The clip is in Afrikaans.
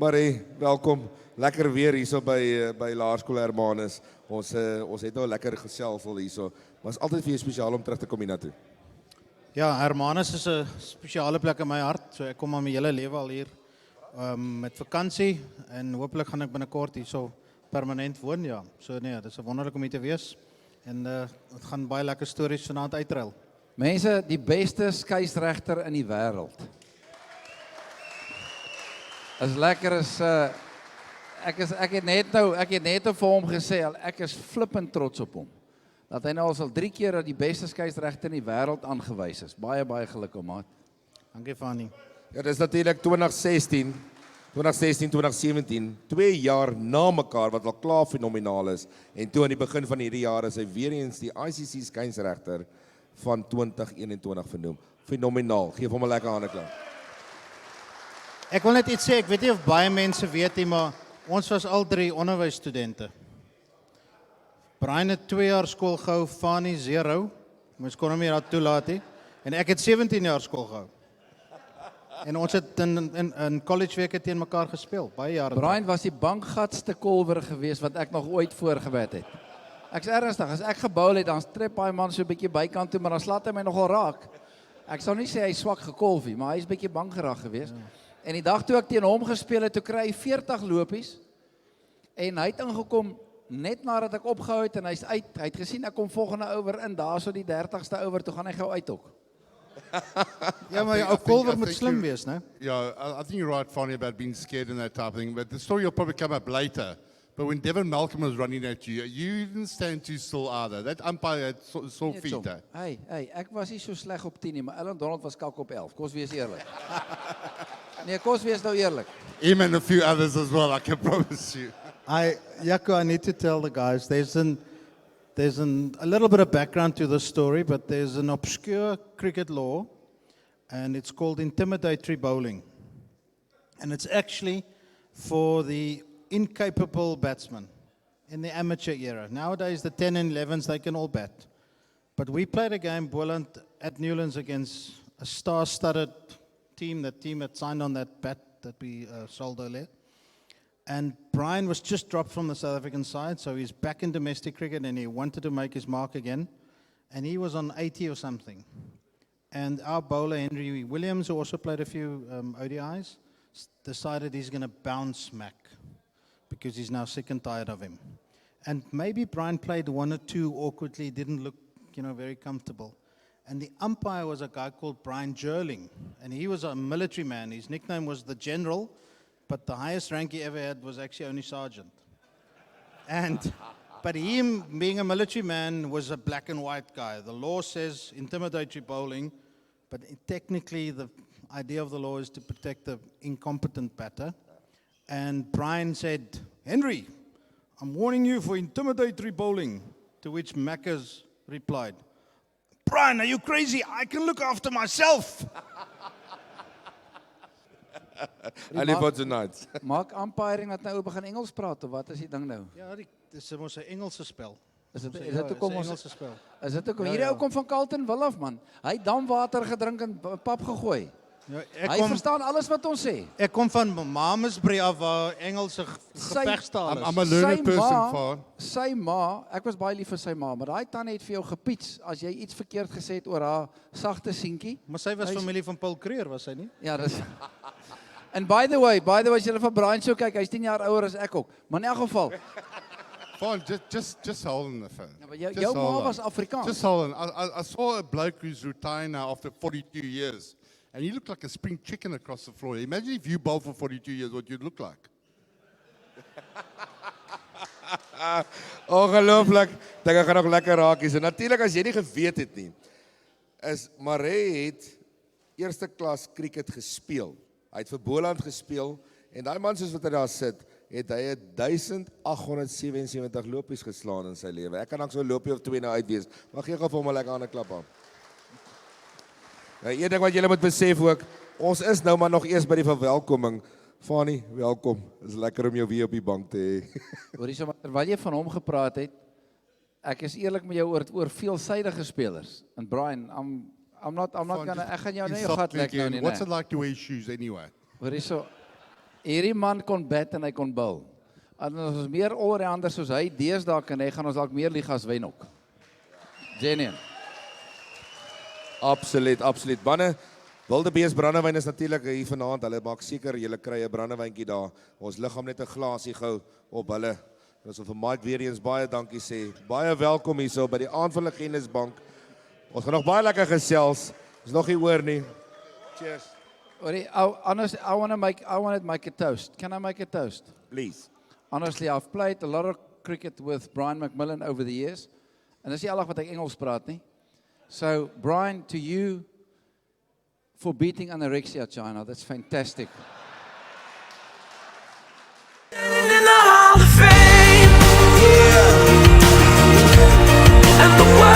Marie, welkom. Lekker weer hierso by Laerskool Hermanus. Ons het nou lekker geselsel hierso. Maar is altyd vir jou spesiaal om terug te kom hiernatoe. Ja, Hermanus is 'n spesiale plek in my hart. So ek kom al my hele lewe al hier met vakansie en hopelik gaan ek binnekort hierso permanent woon, ja. So nee, dit is wonderlik om hier te wees en dit gaan baie lekker stories vanaand uitruil. Mense, die beste skeieregter in die wêreld. As lekker as ek het net nou vir hom gesê, ek is flippend trots op hom. Dat hy nou al 3 keer dat die beste skeieregter in die wêreld aangewys is. Baie gelukkig, maat. Dankie Fanny. Ja, dis natuurlik 2016, 2017, 2 jaar na mekaar wat al klaar fenomenaal is. En toe aan die begin van hierdie jaar is hy weer eens die ICC skeieregter van 2021 vernoem. Fenomenaal. Geef hom 'n lekker hande klap. Ek wil net iets sê, ek weet nie of baie mense weet nie, maar ons was al 3 onderwysstudente. Brian het 2 jaar skool gehou, Fanny 0. Mens kon hom nie dat toelaat nie. En ek het 17 jaar skool gehou. En ons het in collegeweke teen mekaar gespeel, baie jare. Brian was die bankgatste kolwer geweest wat ek nog ooit voorgewet het. Ek's ernstig, as ek gebou het, dan trep daai man so 'n bietjie bykant toe, maar dan slaat hy my nogal raak. Ek sal nie sê hy swak gekolfie, maar hy is bietjie bang geraak geweest. En die dag toe ek teen hom gespeel het, toe kry hy 40 lopies. En hy het ingekom net nadat ek opgehou het en hy's uit. Hy het gesien ek kom volgende oor in, daarso die 30ste oor, toe gaan hy gou uit ook. Ja, maar ou kolwer moet slim wees, né? Yeah, I think you're right, Fanny, about being scared and that type of thing. But the story will probably come up later. But when Devin Malcolm was running at you, you didn't stand too still either. That umpire had sore feet. Hey, ek was nie so sleg op 10 nie, maar Ellen Donald was kalk op 11. Kom ons wees eerlik. Nee, kom ons wees nou eerlik. Him and a few others as well, I can promise you. Jaco, I need to tell the guys, there's a little bit of background to the story, but there's an obscure cricket law, and it's called intimidatory bowling. And it's actually for the incapable batsman in the amateur era. Nowadays, the 10 and 11s, they can all bat. But we played a game, Boland, at Newlands against a star-studded team. That team had signed on that bat that we sold earlier. And Brian was just dropped from the South African side, so he's back in domestic cricket and he wanted to make his mark again. And he was on 80 or something. And our bowler, Henry Williams, who also played a few ODIs, decided he's going to bounce Mac because he's now sick and tired of him. And maybe Brian played 1 or 2 awkwardly, didn't look, very comfortable. And the umpire was a guy called Brian Jerling, and he was a military man. His nickname was the General, but the highest rank he ever had was actually only Sergeant. But him, being a military man, was a black and white guy. The law says intimidatory bowling, but technically the idea of the law is to protect the incompetent batter. And Brian said, "Henry, I'm warning you for intimidatory bowling." To which Maccas replied, "Brian, are you crazy? I can look after myself." I live for tonight. Maak umpiring dat nou begin Engels praat of wat is die ding nou? Ja, dis mos 'n Engelse spel. Is dit ook kom ons Engelse spel? Is dit ook Ja, hierdie ja. ou kom van Carlton wil af man. Hy het damwater gedrink en pap gegooi. Ja, Hy verstaan alles wat ons sê. Ek kom van Mamasbury af waar Engelse gevegstaal is. I'm a learned person, Fan. Sy ma, ek was baie lief vir sy ma, maar daai tannie het vir jou gepiets as jy iets verkeerd gesê het oor haar sagte seentjie. Maar sy was familie van Paul Creer, was sy nie? Ja, dis. En by the way, as julle van Brian so kyk, hy's 10 jaar ouer as ek ook. Maar in elk geval, Fan, just hold on the phone. ja, maar jou Just ma hold on. was Afrikaans. Just hold on. I saw a bloke who's retired now after 42 years. And he looked like a spring chicken across the floor. Imagine if you bowled for 42 years, what you'd look like. Ongelooflik. Dinge gaan nog lekker raak hier. So natuurlik as jy nie geweet het nie, is Marie het eerste klas cricket gespeel. Hy het vir Boland gespeel en daai man soos wat hy daar sit, het hy 1877 lopies geslaan in sy lewe. Ek kan dalk so 'n lopie of 2 nou uitwees. Maar gee gou vir hom 'n lekker hande klap aan. Een ding wat julle moet besef ook, ons is nou maar nog eers by die verwelkoming. Fanny, welkom. Dit is lekker om jou weer op die bank te hê. Hoorie so, maar terwyl jy van hom gepraat het, ek is eerlik met jou oor veelsidige spelers. En Brian, I'm not gonna, ek gaan jou nie jou gat lek nou nie. What's it like to wear shoes anyway? Hoorie so, Hierdie man kon bat en hy kon bowl. En as ons meer allrounders soos hy deesdae kan hê, gaan ons dalk meer ligas wen ook. Genuine. Absoluut, absoluut. Manne, Wildebeest brandewyn is natuurlik hier vanaand. Hulle maak seker julle kry 'n brandewyntjie daar. Ons liggaam net 'n glasie gou op hulle. Ons wil vir Mike weer eens baie dankie sê. Baie welkom hierso by die aand van Legendesbank. Ons gaan nog baie lekker gesels. Ons nog nie hoor nie. Cheers. Hoorie, honestly, I want to make a toast. Can I make a toast? Please. Honestly, I've played a lot of cricket with Brian McMillan over the years. En dis nie allig wat ek Engels praat nie. So, Brian, to you for beating anorexia China. That's fantastic. In the Hall of Fame, and the world